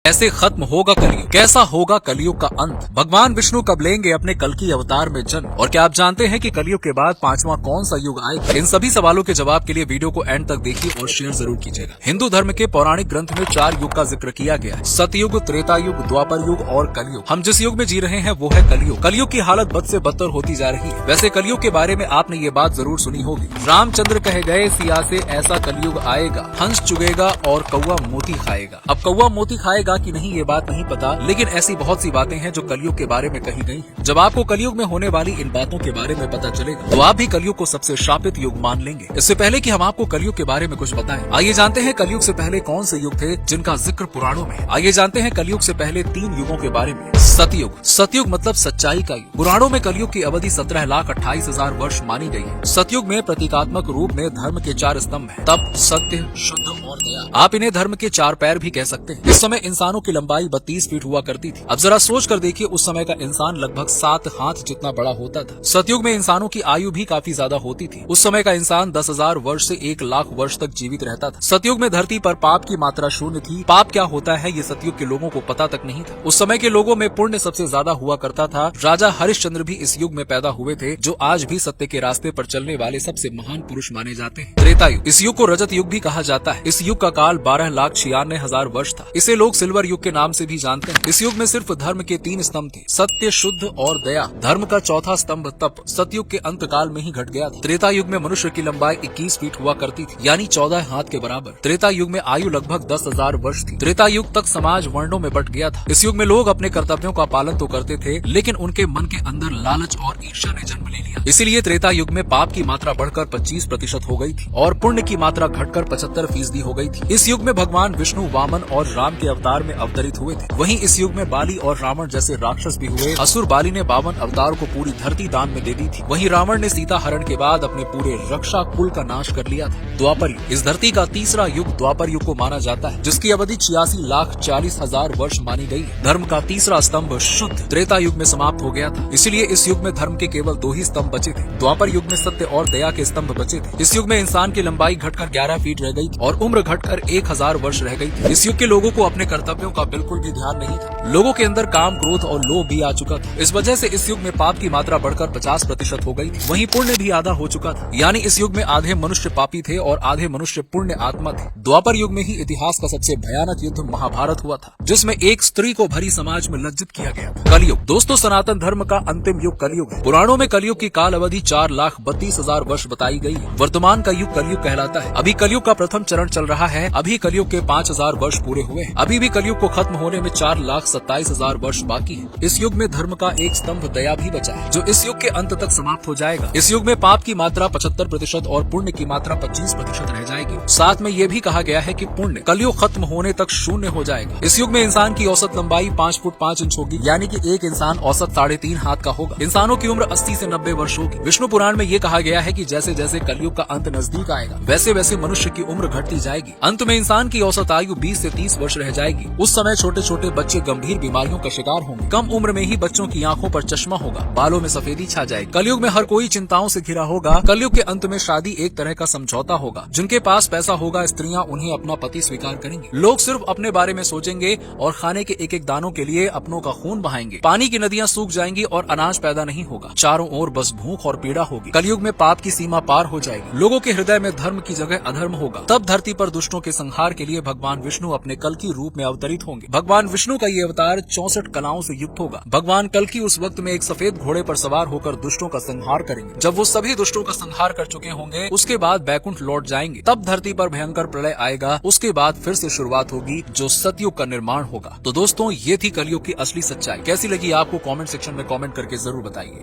कैसे खत्म होगा कलयुग, कैसा होगा कलयुग का अंत, भगवान विष्णु कब लेंगे अपने कल्कि अवतार में जन्म, और क्या आप जानते हैं कि कलयुग के बाद पांचवा कौन सा युग आएगा? इन सभी सवालों के जवाब के लिए वीडियो को एंड तक देखिए और शेयर जरूर कीजिएगा। हिंदू धर्म के पौराणिक ग्रंथ में 4 युग का जिक्र किया गया है, सतयुग, त्रेता युग, द्वापर युग और कलयुग। हम जिस युग में जी रहे हैं वो है कलयुग। कलयुग की हालत बद से बदतर होती जा रही है। वैसे कलयुग के बारे में आपने ये बात जरूर सुनी होगी, रामचंद्र कहे गए सिया से ऐसा कलयुग आएगा, हंस चुगेगा और कौवा मोती खाएगा। अब कौवा मोती खाएगा कि नहीं ये बात नहीं पता, लेकिन ऐसी बहुत सी बातें हैं जो कलयुग के बारे में कही गई हैं। जब आपको कलयुग में होने वाली इन बातों के बारे में पता चलेगा तो आप भी कलयुग को सबसे शापित युग मान लेंगे। इससे पहले कि हम आपको कलयुग के बारे में कुछ बताएं, आइए जानते हैं कलयुग से पहले कौन से युग थे जिनका जिक्र पुराणों में है। आइए जानते हैं कलयुग से पहले 3 युगों के बारे में। सतयुग। सतयुग मतलब सच्चाई का युग। पुराणों में कलयुग की अवधि 17,28,000 वर्ष मानी गई है। सतयुग में प्रतीकात्मक रूप में धर्म के 4 स्तंभ हैं, तप, सत्य, शुद्ध और दया। आप इन्हें धर्म के 4 पैर भी कह सकते हैं। इस समय इंसानों की लंबाई 32 फीट हुआ करती थी। अब जरा सोच कर देखिए, उस समय का इंसान लगभग 7 हाथ जितना बड़ा होता था। सतयुग में इंसानों की आयु भी काफी ज्यादा होती थी। उस समय का इंसान 10,000 वर्ष से 1,00,000 वर्ष तक जीवित रहता था। सतयुग में धरती पर पाप की मात्रा शून्य थी। पाप क्या होता है ये सतयुग के लोगों को पता तक नहीं था। उस समय के लोगों में पुण्य सबसे ज्यादा हुआ करता था। राजा हरिश्चंद्र भी इस युग में पैदा हुए थे, जो आज भी सत्य के रास्ते पर चलने वाले सबसे महान पुरुष माने जाते हैं। त्रेता युग। इस युग को रजत युग भी कहा जाता है। इस युग का काल 12,96,000 वर्ष था। इसे लोग सिल्वर युग के नाम से भी जानते हैं। इस युग में सिर्फ धर्म के 3 स्तंभ थे, सत्य, शुद्ध और दया। धर्म का चौथा स्तंभ तप सतयुग के अंत काल में ही घट गया था। त्रेता युग में मनुष्य की लंबाई 21 फीट हुआ करती थी, यानी 14 हाथ के बराबर। त्रेता युग में आयु लगभग 10,000 वर्ष थी। त्रेता युग तक समाज वर्णों में बट गया था। इस युग में लोग अपने कर्तव्यों का पालन तो करते थे, लेकिन उनके मन के अंदर लालच और ईर्ष्या ने जन्म ले लिया। इसीलिए त्रेता युग में पाप की मात्रा बढ़कर 25% हो गई थी और पुण्य की मात्रा घटकर 75% हो गई थी। इस युग में भगवान विष्णु वामन और राम के अवतार में अवतरित हुए थे। वहीं इस युग में बाली और रावण जैसे राक्षस भी हुए। असुर बाली ने 52 अवतार को पूरी धरती दान में दे दी थी। वहीं रावण ने सीता हरण के बाद अपने पूरे रक्षा कुल का नाश कर लिया था। द्वापर युग। इस धरती का तीसरा युग द्वापर युग को माना जाता है, जिसकी अवधि 86,40,000 वर्ष मानी गई। धर्म का तीसरा स्तंभ शुद्ध त्रेता युग में समाप्त हो गया था। इसीलिए इस युग में धर्म के केवल 2 ही स्तंभ बचे थे। द्वापर युग में सत्य और दया के स्तंभ बचे थे। इस युग में इंसान की लंबाई घटकर 11 फीट रह गई और उम्र घटकर 1000 वर्ष रह गई थी। इस युग के लोगों को अपने कर्तव्यों का बिल्कुल भी ध्यान नहीं था। लोगों के अंदर काम, क्रोध और लोभ भी आ चुका था। इस वजह से इस युग में पाप की मात्रा बढ़कर 50% हो गई थी। वहीं पुण्य भी आधा हो चुका था, यानी इस युग में आधे मनुष्य पापी थे और आधे मनुष्य पुण्य आत्मा थे। द्वापर युग में ही इतिहास का सबसे भयानक युद्ध महाभारत हुआ था, जिसमें एक स्त्री को भरी समाज में लज्जित किया गया था। कलयुग। दोस्तों, सनातन धर्म का अंतिम युग कलयुग है। पुराणों में कलयुग की काल अवधि 4,32,000 वर्ष बताई गई है। वर्तमान का युग कलयुग कहलाता है। अभी कलयुग का प्रथम चरण चल रहा है। अभी कलयुग के 5,000 वर्ष पूरे हुए हैं। अभी भी कलयुग को खत्म होने में 4,27,000 वर्ष बाकी है। इस युग में धर्म का एक स्तंभ दया भी बचा है, जो इस युग के अंत तक समाप्त हो जाएगा। इस युग में पाप की मात्रा 75% और पुण्य की मात्रा 25% रह जाएगी। साथ में ये भी कहा गया है कि पुण्य कलयुग खत्म होने तक शून्य हो जाएगा। इस युग में इंसान की औसत लंबाई 5 फुट 5 इंच होगी, यानी कि एक इंसान औसत 3.5 हाथ का होगा। इंसानों की उम्र 80 से 90 वर्ष होगी। विष्णु पुराण में ये कहा गया है कि जैसे जैसे कलयुग का अंत नजदीक आएगा, वैसे वैसे मनुष्य की उम्र घटती जाएगी। अंत में इंसान की औसत आयु 20 से 30 वर्ष रह जाएगी। उस समय छोटे छोटे बच्चे गंभीर बीमारियों का शिकार होंगे। कम उम्र में ही बच्चों की आंखों पर चश्मा होगा, बालों में सफेदी छा जाएगी। कलयुग में हर कोई चिंताओं से घिरा होगा। कलयुग के अंत में शादी एक तरह का समझौता होगा। जिनके पास पैसा होगा, स्त्रियां उन्हें अपना पति स्वीकार करेंगी। लोग सिर्फ अपने बारे में सोचेंगे और खाने के एक एक दानों के लिए अपनों का खून बहाएंगे। पानी की नदियां सूख जाएंगी और अनाज पैदा नहीं होगा। चारों ओर बस भूख और पीड़ा होगी। कलयुग में पाप की सीमा पार हो जाएगी। लोगों के हृदय में धर्म की जगह अधर्म होगा। तब धरती पर दुष्टों के संहार के लिए भगवान विष्णु अपने कल्कि रूप में अवतरित होंगे। भगवान विष्णु का ये अवतार 64 कलाओं से युक्त होगा। भगवान कल्कि उस वक्त में एक सफेद घोड़े पर सवार होकर दुष्टों का संहार करेंगे। जब वो सभी दुष्टों का संहार कर चुके होंगे, उसके बाद बैकुंठ लौट जाएंगे। तब धरती पर भयंकर प्रलय आएगा। उसके बाद फिर से शुरुआत होगी, जो सतयुग का निर्माण होगा। तो दोस्तों, ये थी कलयुग की असली सच्चाई। कैसी लगी आपको? कमेंट सेक्शन में कमेंट करके जरूर बताइए।